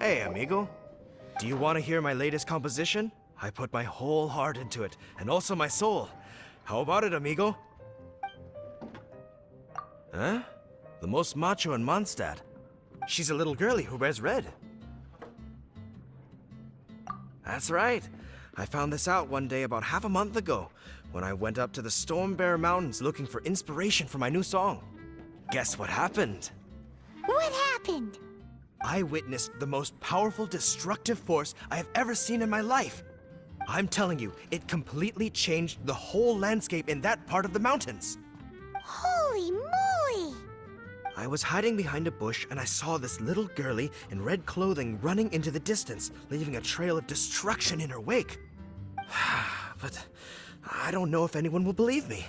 Hey, amigo. Do you want to hear my latest composition? I put my whole heart into it, and also my soul. How about it, amigo? Huh? The most macho in Mondstadt. She's a little girlie who wears red. That's right. I found this out one day about half a month ago, when I went up to the Storm Bear Mountains looking for inspiration for my new song. Guess what happened? What happened? I witnessed the most powerful destructive force I have ever seen in my life. I'm telling you, it completely changed the whole landscape in that part of the mountains. Holy moly! I was hiding behind a bush and I saw this little girlie in red clothing running into the distance, leaving a trail of destruction in her wake. But I don't know if anyone will believe me.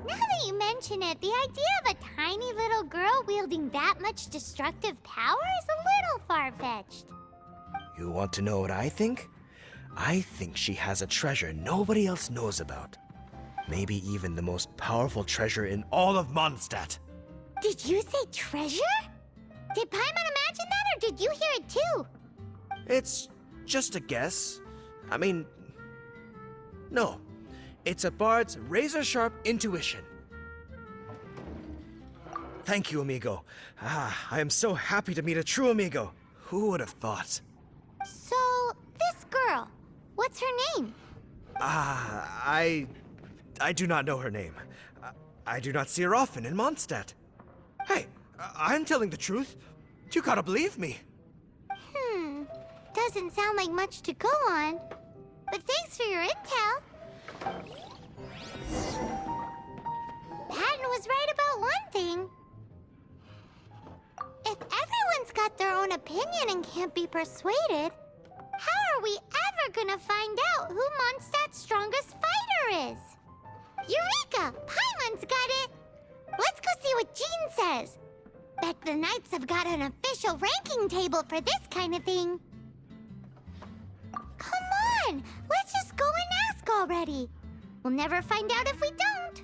Now that you mention it, the idea of a tiny little girl wielding that much destructive power is a little far-fetched. You want to know what I think? I think she has a treasure nobody else knows about. Maybe even the most powerful treasure in all of Mondstadt. Did you say treasure? Did Paimon imagine that, or did you hear it too? It's just a guess. I mean, no. It's a bard's razor-sharp intuition. Thank you, amigo. I am so happy to meet a true amigo. Who would have thought? So, this girl, what's her name? I do not know her name. I do not see her often in Mondstadt. Hey, I'm telling the truth. You gotta believe me. Doesn't sound like much to go on. But thanks for your intel. Patton was right about one thing. If everyone's got their own opinion and can't be persuaded, how are we ever gonna find out who Mondstadt's strongest fighter is? Eureka! Paimon's got it! Let's go see what Jean says. Bet the Knights have got an official ranking table for this kind of thing. Come on! Let's just go and ask already. We'll never find out if we don't.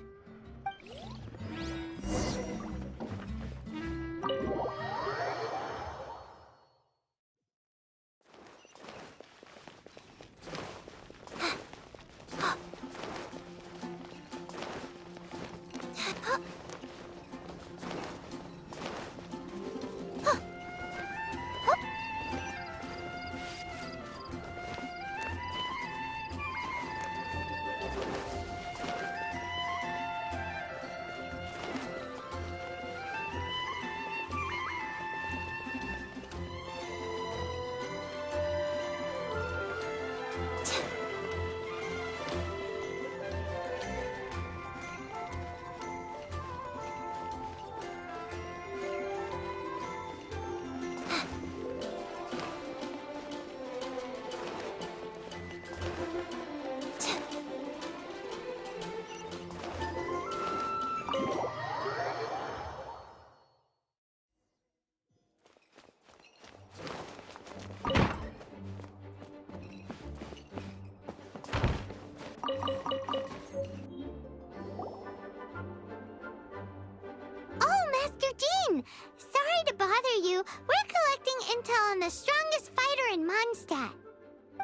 Sorry to bother you. We're collecting intel on the strongest fighter in Mondstadt.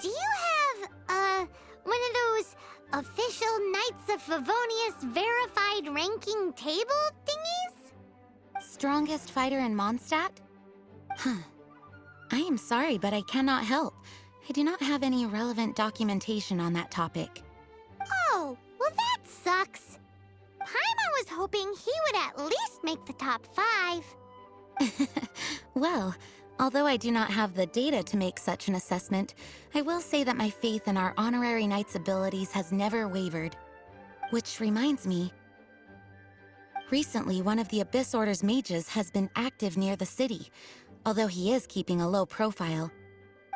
Do you have, one of those official Knights of Favonius verified ranking table thingies? Strongest fighter in Mondstadt? Huh. I am sorry, but I cannot help. I do not have any relevant documentation on that topic. Oh, well that sucks. Paimon was hoping he would at least make the top 5. Well, although I do not have the data to make such an assessment, I will say that my faith in our honorary knight's abilities has never wavered. Which reminds me, recently one of the Abyss Order's mages has been active near the city, although he is keeping a low profile.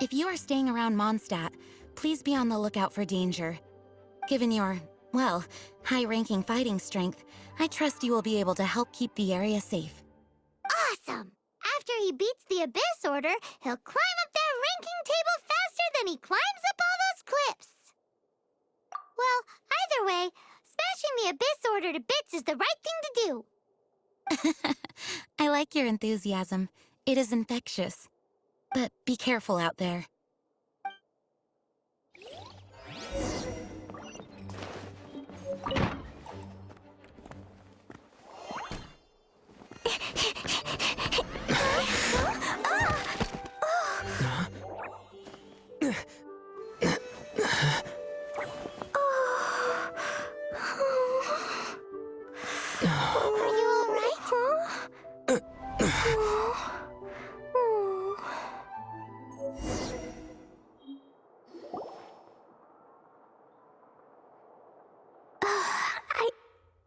If you are staying around Mondstadt, please be on the lookout for danger. Given your, well, high-ranking fighting strength, I trust you will be able to help keep the area safe. Awesome! After he beats the Abyss Order, he'll climb up that ranking table faster than he climbs up all those cliffs. Well, either way, smashing the Abyss Order to bits is the right thing to do. I like your enthusiasm. It is infectious. But be careful out there. Are you all right?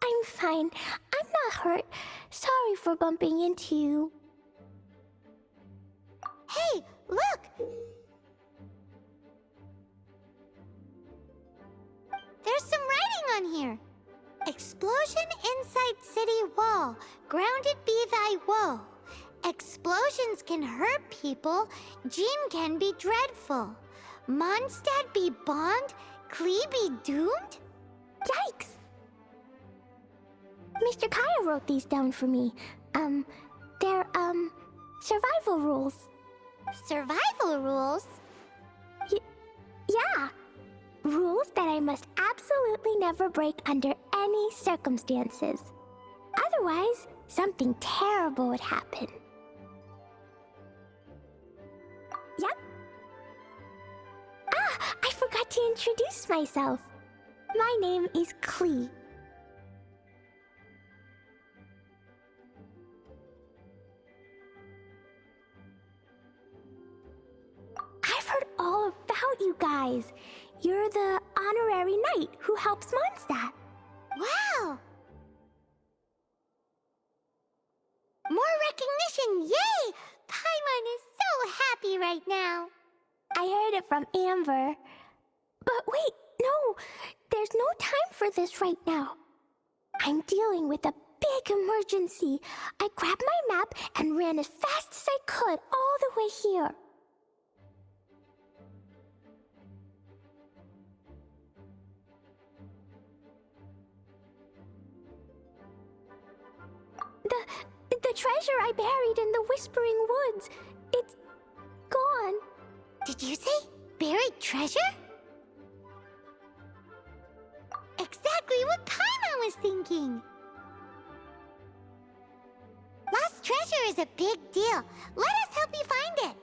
I'm fine. I'm not hurt. Sorry for bumping into you. Hey, look! There's some writing on here. Explosion inside city wall. Grounded be thy woe. Explosions can hurt people. Jean can be dreadful. Mondstadt be bombed. Klee be doomed? Yikes! Mr. Kaya wrote these down for me. They're, survival rules. Survival rules? Yeah. Rules that I must absolutely never break under any circumstances. Otherwise, something terrible would happen. Yep. Ah, I forgot to introduce myself. My name is Klee. I've heard all about you guys. You're the honorary knight who helps Mondstadt. Wow! More recognition, yay! Paimon is so happy right now. I heard it from Amber. But wait, no, there's no time for this right now. I'm dealing with a big emergency. I grabbed my map and ran as fast as I could all the way here. The treasure I buried in the Whispering Woods, it's gone. Did you say buried treasure? Exactly what Paimon was thinking. Lost treasure is a big deal. Let us help you find it.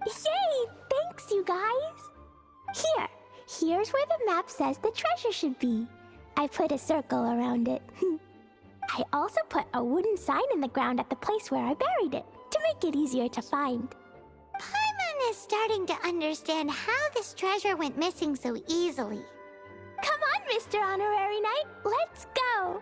Yay! Thanks, you guys. Here's where the map says the treasure should be. I put a circle around it. I also put a wooden sign in the ground at the place where I buried it, to make it easier to find. Paimon is starting to understand how this treasure went missing so easily. Come on, Mr. Honorary Knight, let's go!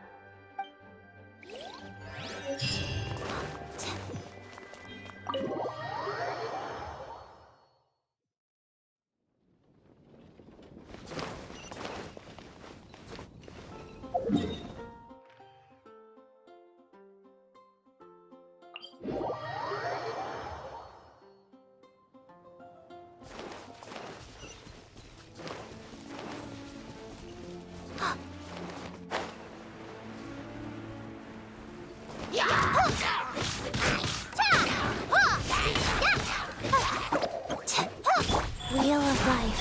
Wheel of life.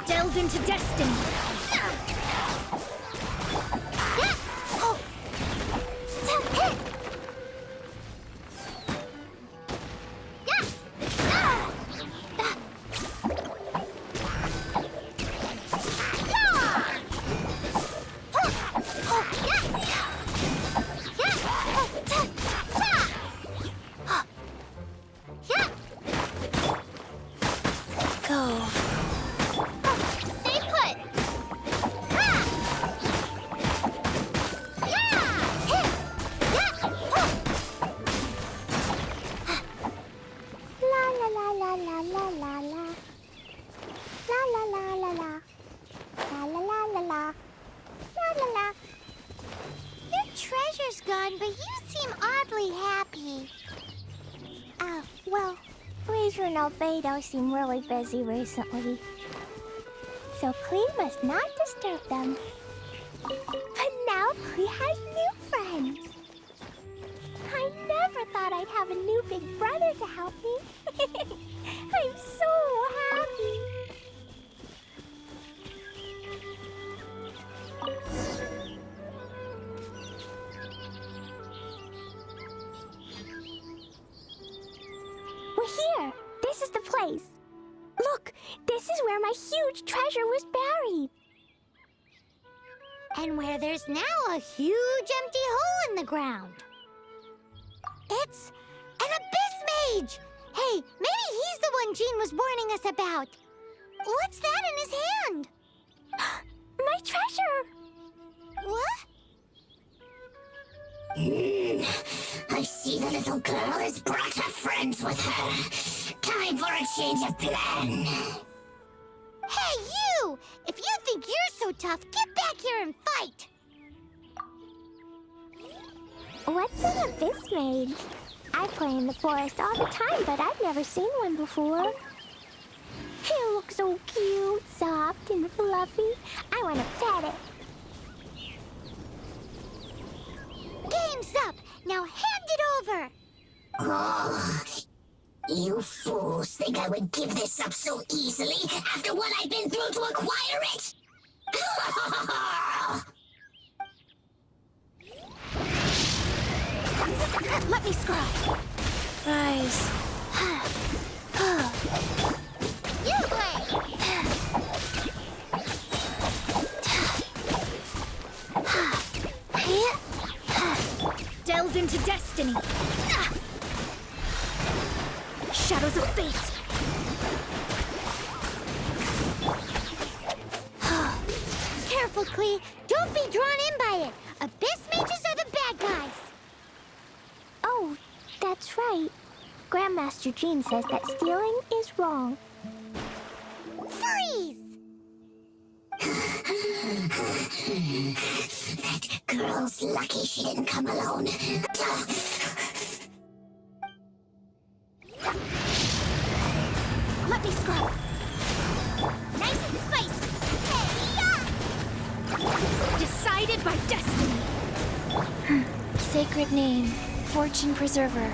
Delve into destiny. Gone, but you seem oddly happy. Well, Leisure and Albedo seem really busy recently. So Klee must not disturb them. But now Klee has new friends. I never thought I'd have a new big brother to help me. my huge treasure was buried. And where there's now a huge empty hole in the ground. It's an abyss mage! Hey, maybe he's the one Jean was warning us about. What's that in his hand? My treasure! What? I see the little girl has brought her friends with her. Time for a change of plan. Hey, you! If you think you're so tough, get back here and fight! What's an abyss mage? I play in the forest all the time, but I've never seen one before. It looks so cute, soft, and fluffy. I want to pet it. Game's up! Now hand it over! Oh, you fools think I would give this up so easily after what I've been through to acquire it? Let me scry. Rise. You play! Delve into destiny. Shadows of fate. Careful, Klee. Don't be drawn in by it. Abyss mages are the bad guys. Oh, that's right. Grandmaster Jean says that stealing is wrong. Freeze! That girl's lucky she didn't come alone. Let me scrub. Nice and spicy. Hey-ya! Decided by destiny. Sacred name, fortune preserver.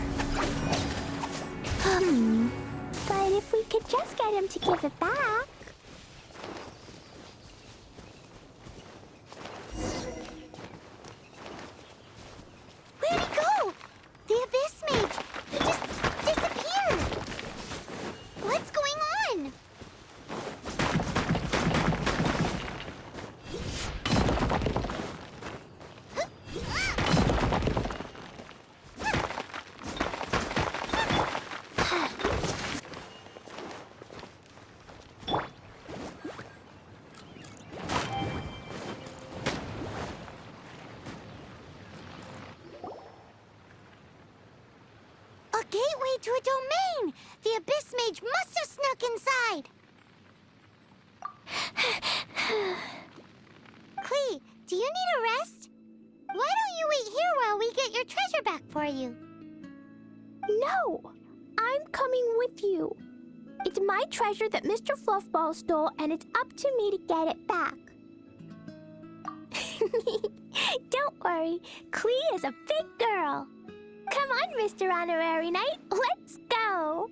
But if we could just get him to give it back. Where'd he go? The Abyss Mage. He just disappeared. What's going on? A gateway to a domain! The Abyss Mage must have snuck inside! Klee, do you need a rest? Why don't you wait here while we get your treasure back for you? No, I'm coming with you. It's my treasure that Mr. Fluffball stole, and it's up to me to get it back. Don't worry, Klee is a big girl. Come on, Mr. Honorary Knight, let's go!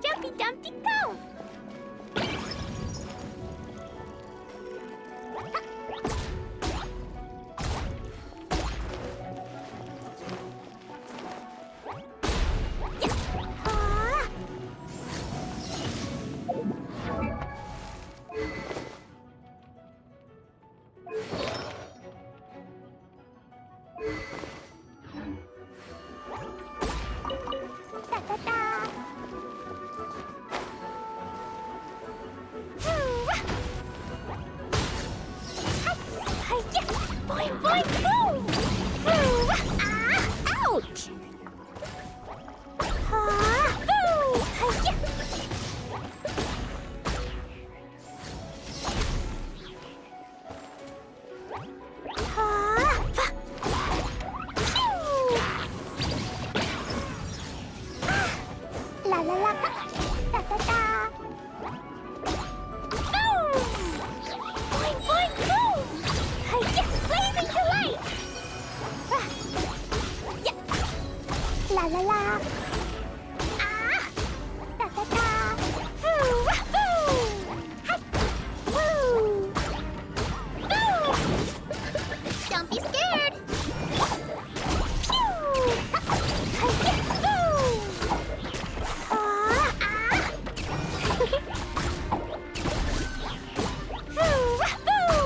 Jumpy Dumpty go! Boing, boing, boom! Ouch! la la. Ah! Da da da. Woo! Wahoo! Hi! Woo! Woo! Don't be scared. Pew! Hi! Woo! Ah! Ah! Woo! Wahoo!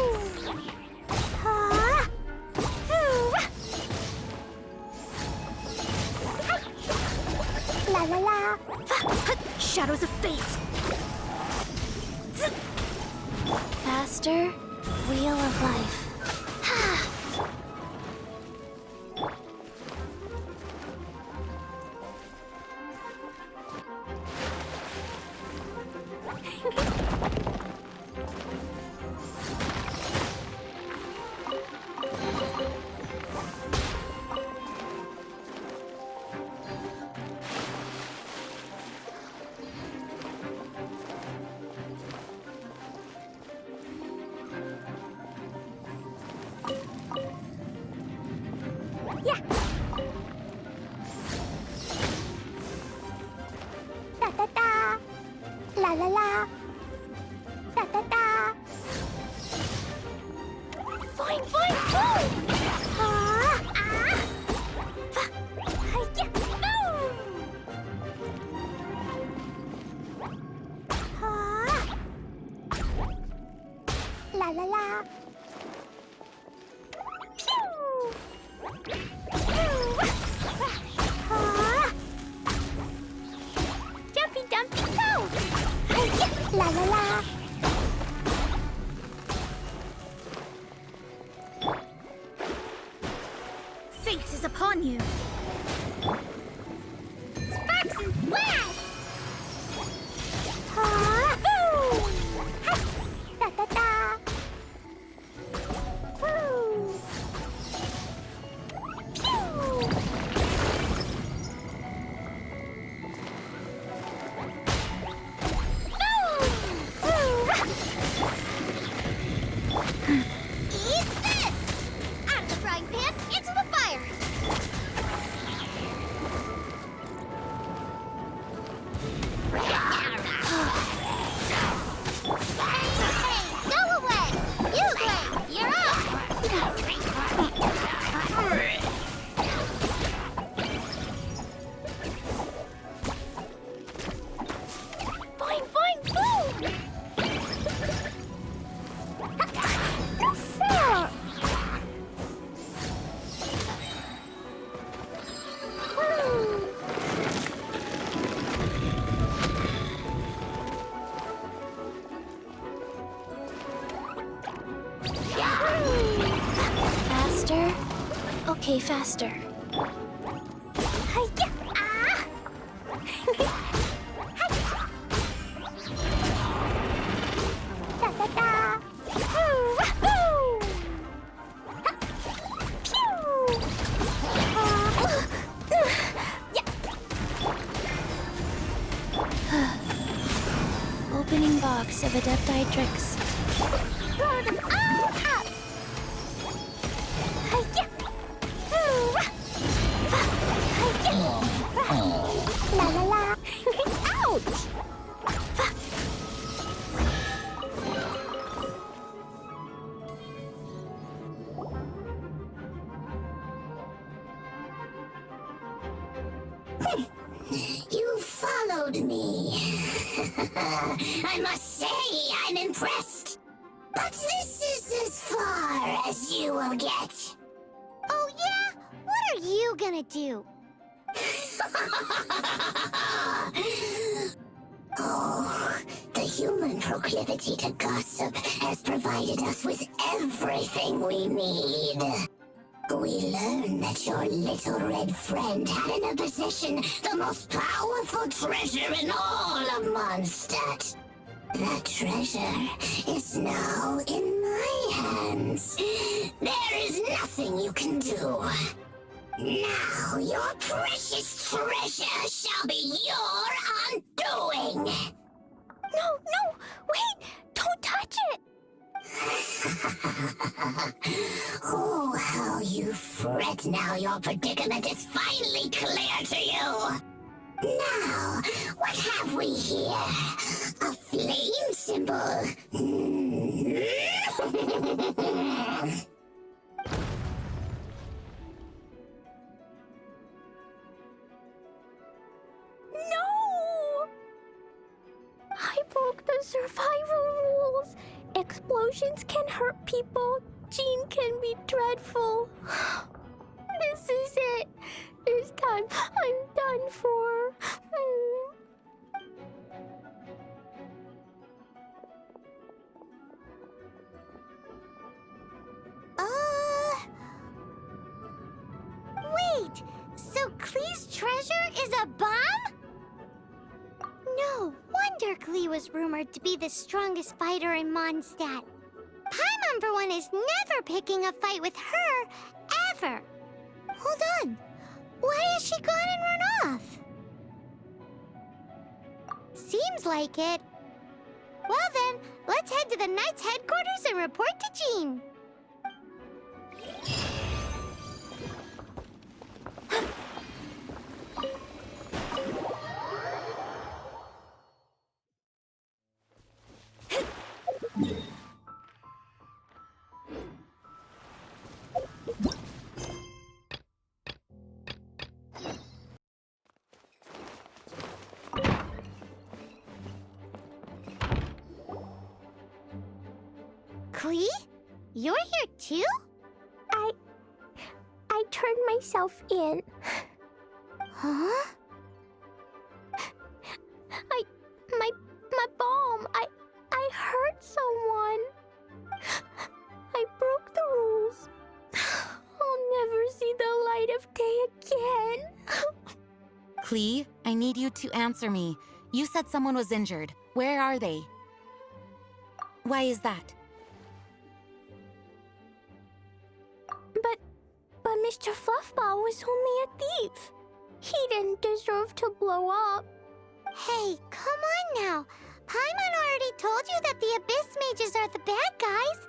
Ah! Woo! La la la. Shadows of fate. Faster, wheel of life. Yeah. Da da da. La la la. Da da da. Boing boing boing. Ah ah. Hi-ya. Boom. Ah. La la la. Pew. Ah. Jumpy dumpy go. Hi-ya. La la la. Fate is upon you. Sparks and flash. Ah. Boom. Hi. Da da da. Woo. Pew. Eat this. Out of the frying pan, into the fire. Hey, go away. You, Gray, you're up. Boing, boing, boom! No fair! Woo! Faster? Okay, faster. Hi-ya! Ah! Da da da! Woo! Wahoo! Ha! Pew! Yeah! Opening box of Adepti tricks. Throw them all out! Hi-ya! Woo! Hi-ya! La la la! Ouch! You followed me. I must say, I'm impressed. But this is as far as you will get. Oh, yeah? What are you gonna do? Oh, the human proclivity to gossip has provided us with everything we need. We learned that your little red friend had in her possession the most powerful treasure in all of Mondstadt. That treasure is now in my hands. There is nothing you can do. Now your precious treasure shall be your undoing. No, no! Wait! Don't touch it! Oh, how you fret now your predicament is finally clear to you. Now, what have we here? A flame symbol. No! I broke the survival rules. Explosions can hurt people. Jean can be dreadful. This is it. This time, I'm done for. Wait! So Klee's treasure is a bomb? No wonder Klee was rumored to be the strongest fighter in Mondstadt. Paimon, for one, is never picking a fight with her, ever. Hold on. Why has she gone and run off? Seems like it. Well then, let's head to the Knight's headquarters and report to Jean. Klee? You're here too? I turned myself in. Huh? My bomb. I hurt someone. I broke the rules. I'll never see the light of day again. Klee, I need you to answer me. You said someone was injured. Where are they? Why is that? But Mr. Fluffball was only a thief. He didn't deserve to blow up. Hey, come on now. Paimon already told you that the Abyss Mages are the bad guys.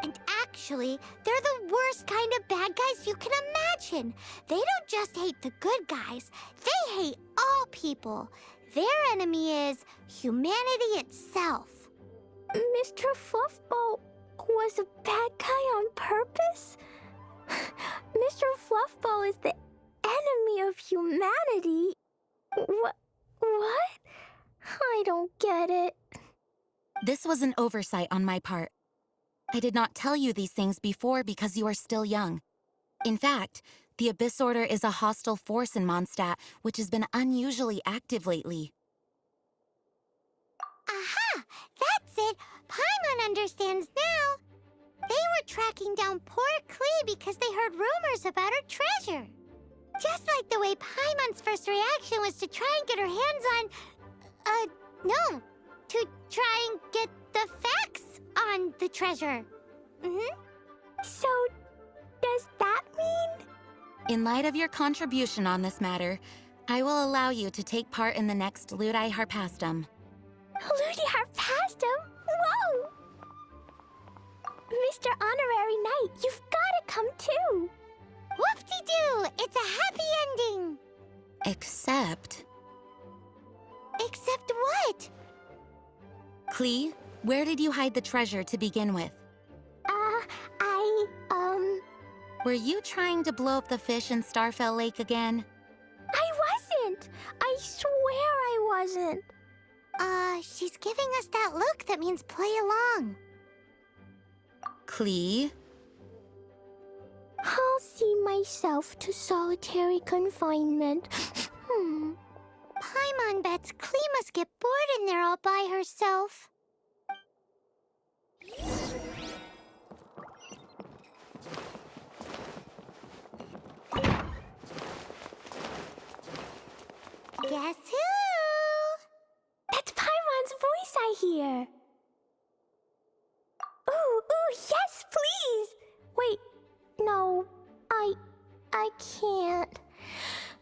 And actually, they're the worst kind of bad guys you can imagine. They don't just hate the good guys. They hate all people. Their enemy is humanity itself. Mr. Fluffball was a bad guy on purpose? Mr. Fluffball is the enemy of humanity. What? I don't get it. This was an oversight on my part. I did not tell you these things before because you are still young. In fact, the Abyss Order is a hostile force in Mondstadt, which has been unusually active lately. Aha! That's it! Paimon understands now. They were tracking down poor Klee because they heard rumors about her treasure. Just like the way Paimon's first reaction was to try and get her hands on... no. To try and get the facts on the treasure. So, does that mean? In light of your contribution on this matter, I will allow you to take part in the next Ludi Harpastum. Ludi Harpastum? Whoa! Mr. Honorary Knight, you've gotta come too! Whoop-de-doo! It's a happy ending! Except... Except what? Klee, where did you hide the treasure to begin with? Were you trying to blow up the fish in Starfell Lake again? I wasn't! I swear I wasn't! She's giving us that look that means play along. Klee? I'll see myself to solitary confinement. Paimon bets Klee must get bored in there all by herself. Guess who? That's Paimon's voice I hear. Ooh, yes, please! Wait, no, I can't.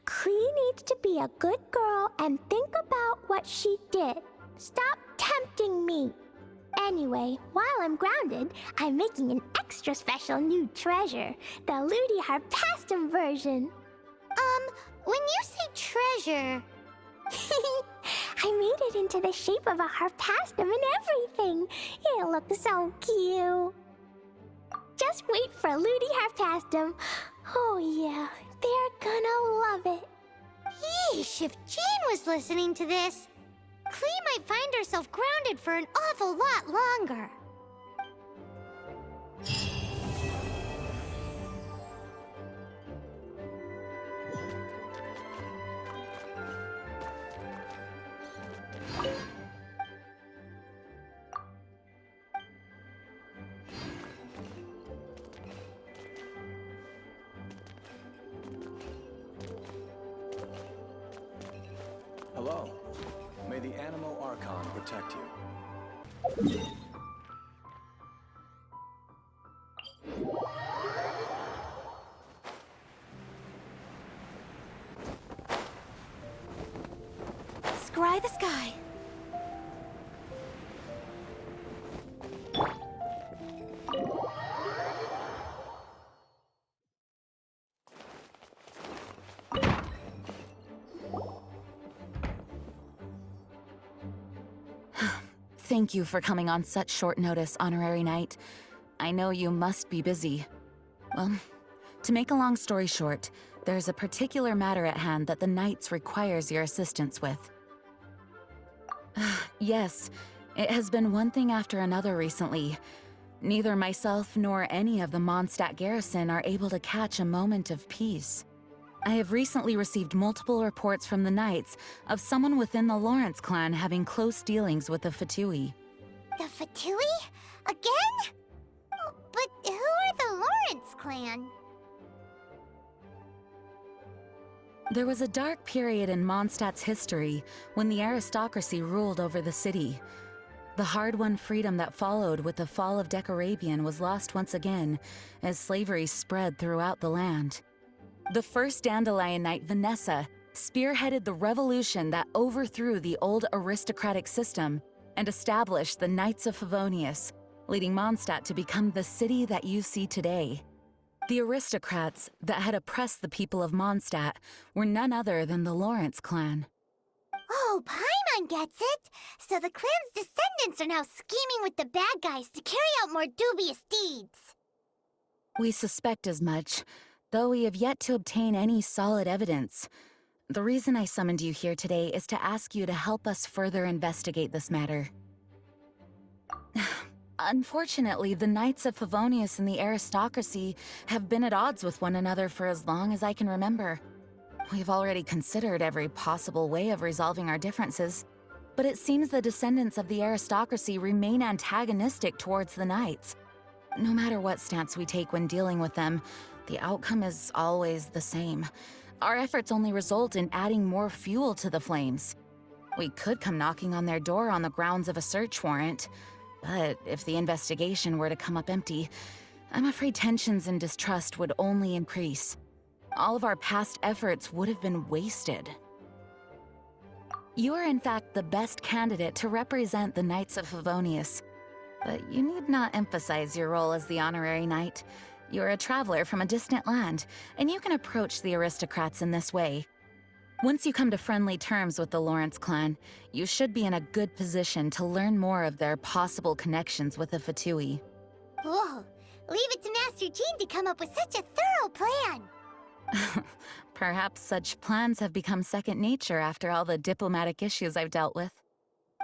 Klee needs to be a good girl and think about what she did. Stop tempting me. Anyway, while I'm grounded, I'm making an extra special new treasure, the Ludi Harpastum version. When you say treasure... I made it into the shape of a harpastum and everything. It looks so cute. Just wait for Ludi Harpastum. Oh yeah, they're gonna love it. Yeesh, if Jean was listening to this, Klee might find herself grounded for an awful lot longer. Hello. May the Animal Archon protect you. Scry the sky. Thank you for coming on such short notice, Honorary Knight. I know you must be busy. Well, to make a long story short, there's a particular matter at hand that the Knights requires your assistance with. Yes, it has been one thing after another recently. Neither myself nor any of the Mondstadt garrison are able to catch a moment of peace. I have recently received multiple reports from the Knights of someone within the Lawrence clan having close dealings with the Fatui. The Fatui? Again? But who are the Lawrence clan? There was a dark period in Mondstadt's history when the aristocracy ruled over the city. The hard-won freedom that followed with the fall of Decorabian was lost once again as slavery spread throughout the land. The first Dandelion Knight, Vanessa, spearheaded the revolution that overthrew the old aristocratic system and established the Knights of Favonius, leading Mondstadt to become the city that you see today. The aristocrats that had oppressed the people of Mondstadt were none other than the Lawrence clan. Oh, Paimon gets it! So the clan's descendants are now scheming with the bad guys to carry out more dubious deeds. We suspect as much, though we have yet to obtain any solid evidence. The reason I summoned you here today is to ask you to help us further investigate this matter. Unfortunately, the Knights of Favonius and the aristocracy have been at odds with one another for as long as I can remember. We've already considered every possible way of resolving our differences, but it seems the descendants of the aristocracy remain antagonistic towards the Knights. No matter what stance we take when dealing with them, the outcome is always the same. Our efforts only result in adding more fuel to the flames. We could come knocking on their door on the grounds of a search warrant, but if the investigation were to come up empty, I'm afraid tensions and distrust would only increase. All of our past efforts would have been wasted. You are in fact the best candidate to represent the Knights of Favonius, but you need not emphasize your role as the honorary knight. You're a traveler from a distant land, and you can approach the aristocrats in this way. Once you come to friendly terms with the Lawrence clan, you should be in a good position to learn more of their possible connections with the Fatui. Whoa, leave it to Master Jean to come up with such a thorough plan. Perhaps such plans have become second nature after all the diplomatic issues I've dealt with.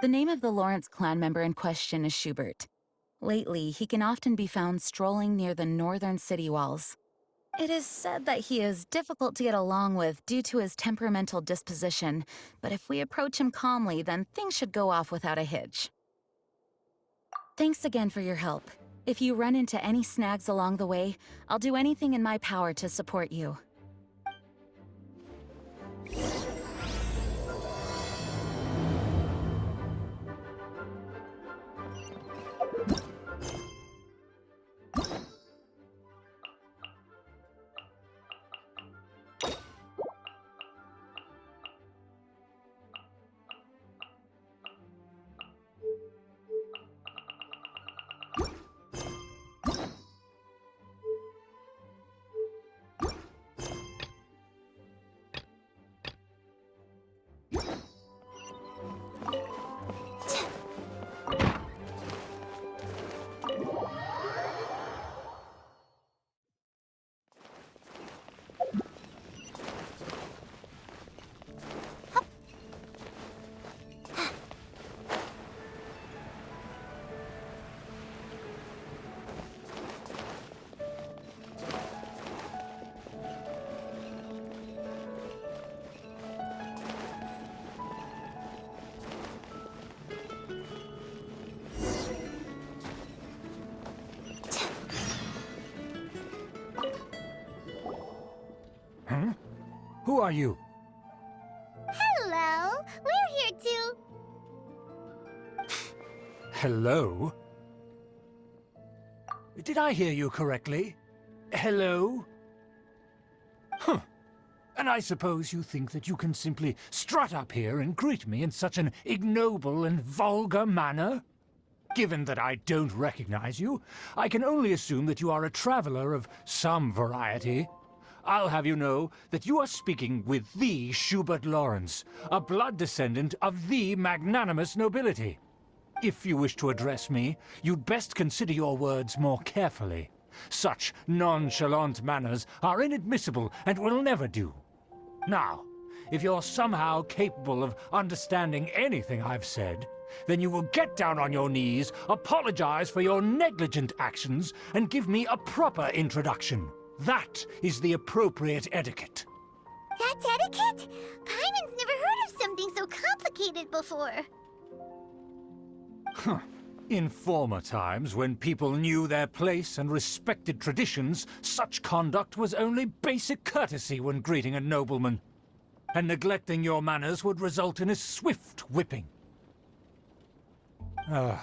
The name of the Lawrence clan member in question is Schubert. Lately, he can often be found strolling near the northern city walls. It is said that he is difficult to get along with due to his temperamental disposition, but if we approach him calmly, then things should go off without a hitch. Thanks again for your help. If you run into any snags along the way, I'll do anything in my power to support you. Who are you? Hello, we're here to... Hello? Did I hear you correctly? Hello? Huh. And I suppose you think that you can simply strut up here and greet me in such an ignoble and vulgar manner? Given that I don't recognize you, I can only assume that you are a traveler of some variety. I'll have you know that you are speaking with the Schubert Lawrence, a blood descendant of the magnanimous nobility. If you wish to address me, you'd best consider your words more carefully. Such nonchalant manners are inadmissible and will never do. Now, if you're somehow capable of understanding anything I've said, then you will get down on your knees, apologize for your negligent actions, and give me a proper introduction. That is the appropriate etiquette. That's etiquette? Paimon's never heard of something so complicated before. Huh. In former times, when people knew their place and respected traditions, such conduct was only basic courtesy when greeting a nobleman. And neglecting your manners would result in a swift whipping. But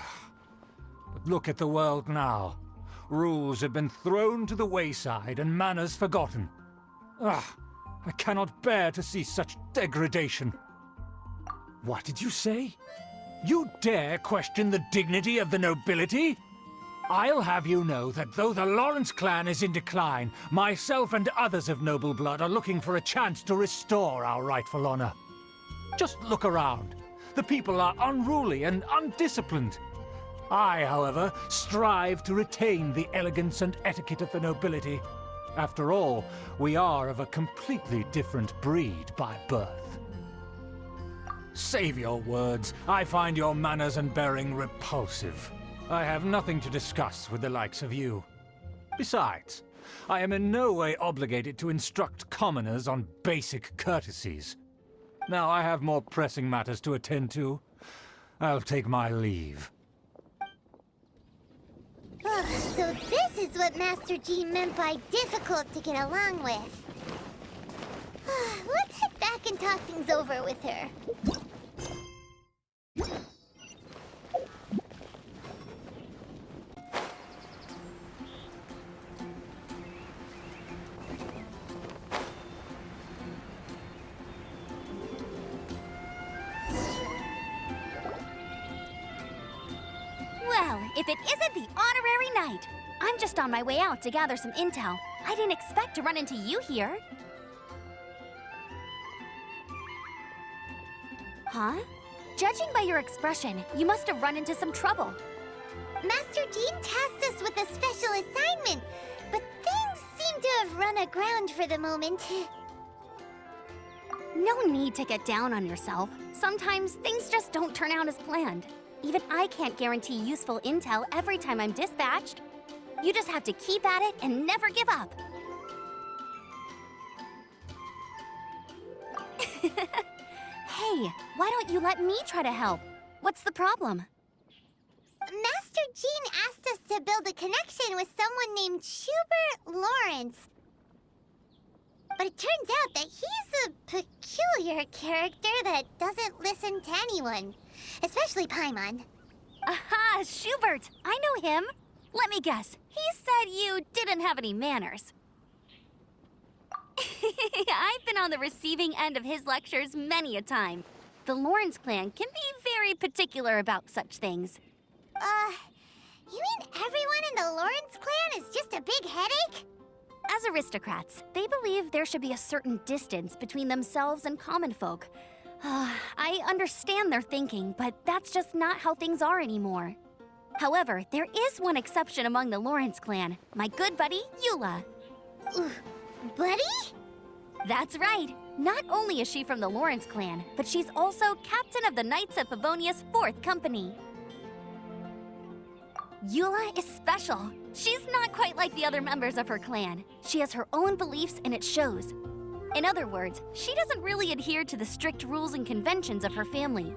look at the world now. Rules have been thrown to the wayside and manners forgotten. I cannot bear to see such degradation. What did you say? You dare question the dignity of the nobility? I'll have you know that though the Lawrence clan is in decline, myself and others of noble blood are looking for a chance to restore our rightful honor. Just look around. The people are unruly and undisciplined. I, however, strive to retain the elegance and etiquette of the nobility. After all, we are of a completely different breed by birth. Save your words. I find your manners and bearing repulsive. I have nothing to discuss with the likes of you. Besides, I am in no way obligated to instruct commoners on basic courtesies. Now I have more pressing matters to attend to. I'll take my leave. So this is what Master G meant by difficult to get along with. Let's head back and talk things over with her. Well, if it isn't the honorary knight! I'm just on my way out to gather some intel. I didn't expect to run into you here. Huh? Judging by your expression, you must have run into some trouble. Master Jean tasked us with a special assignment, but things seem to have run aground for the moment. No need to get down on yourself. Sometimes things just don't turn out as planned. Even I can't guarantee useful intel every time I'm dispatched. You just have to keep at it and never give up. Hey, why don't you let me try to help? What's the problem? Master Jean asked us to build a connection with someone named Schubert Lawrence. But it turns out that he's a peculiar character that doesn't listen to anyone, especially Paimon. Aha, Schubert! I know him! Let me guess, he said you didn't have any manners. I've been on the receiving end of his lectures many a time. The Lawrence clan can be very particular about such things. You mean everyone in the Lawrence clan is just a big headache? As aristocrats, they believe there should be a certain distance between themselves and common folk. I understand their thinking, but that's just not how things are anymore. However, there is one exception among the Lawrence clan, my good buddy, Eula. Buddy? That's right. Not only is she from the Lawrence clan, but she's also captain of the Knights of Favonia's 4th Company. Eula is special. She's not quite like the other members of her clan. She has her own beliefs and it shows. In other words, she doesn't really adhere to the strict rules and conventions of her family.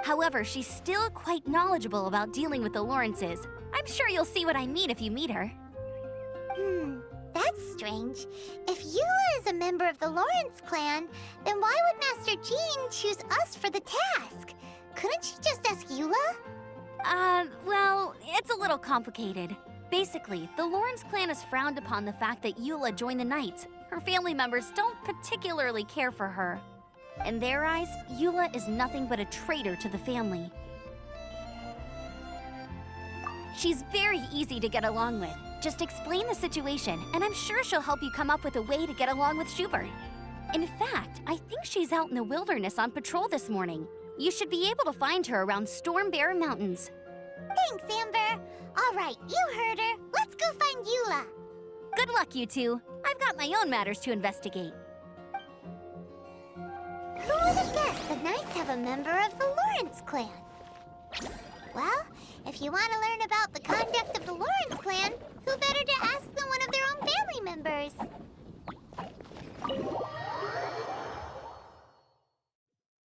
However, she's still quite knowledgeable about dealing with the Lawrences. I'm sure you'll see what I mean if you meet her. That that's strange. If Eula is a member of the Lawrence clan, then why would Master Jean choose us for the task? Couldn't she just ask Eula? Well, it's a little complicated. Basically, the Lawrence clan has frowned upon the fact that Eula joined the Knights. Her family members don't particularly care for her. In their eyes, Eula is nothing but a traitor to the family. She's very easy to get along with. Just explain the situation, and I'm sure she'll help you come up with a way to get along with Schubert. In fact, I think she's out in the wilderness on patrol this morning. You should be able to find her around Storm Bear Mountains. Thanks, Amber. All right, you heard her. Let's go find Eula. Good luck, you two. I've got my own matters to investigate. Who would have guessed the Knights have a member of the Lawrence clan? Well, if you want to learn about the conduct of the Lawrence clan, who better to ask than one of their own family members?